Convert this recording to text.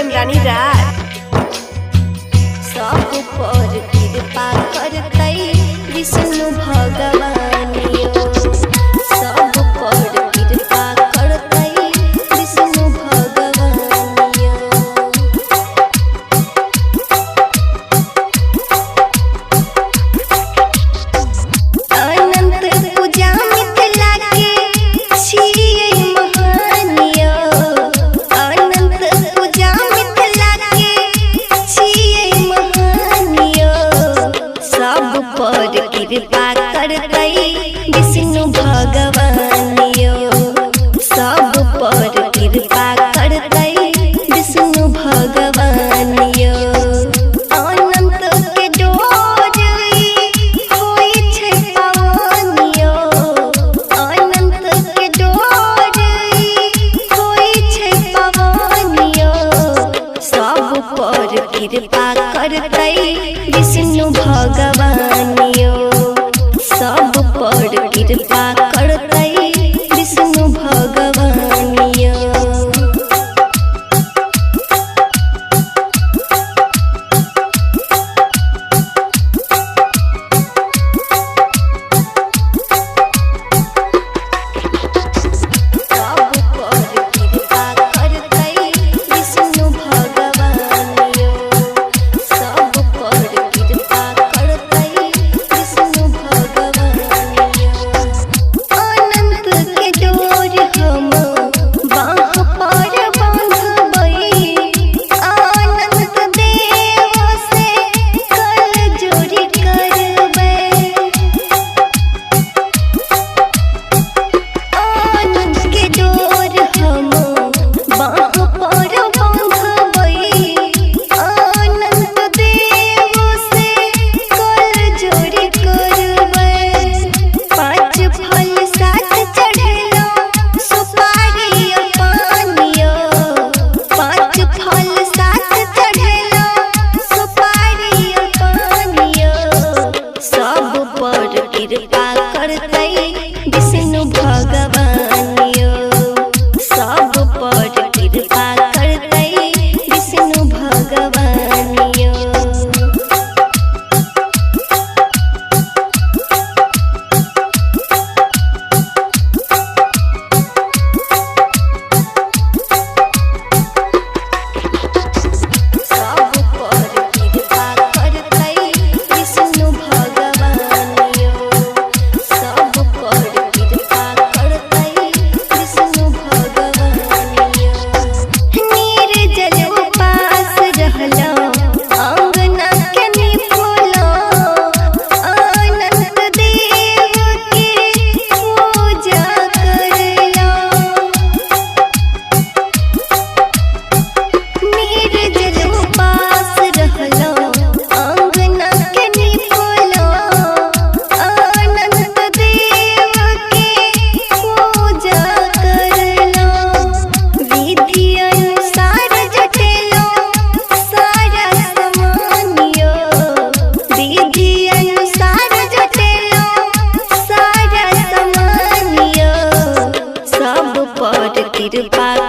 प्रेम रानी रात सब पर कृपा करतई विष्णु भगवानियो सब पर कृपा करतई विष्णु भगवानियो। अनंत पूजा मिथिला के छियै महानियो अनंत पूजा मिथिला के छियै महानियो सब पर कृपा करतई विष्णु भगवानियो सब पर कृपा करतई विष्णु भगवानियो। अनंत के डोर होई छै पावनियो अनंत के डोर होई छै पावनियो सब पर कृपा करतई विष्णु भगवानियो सब पर कृपा करतई विष्णु भगवानियो। कृपा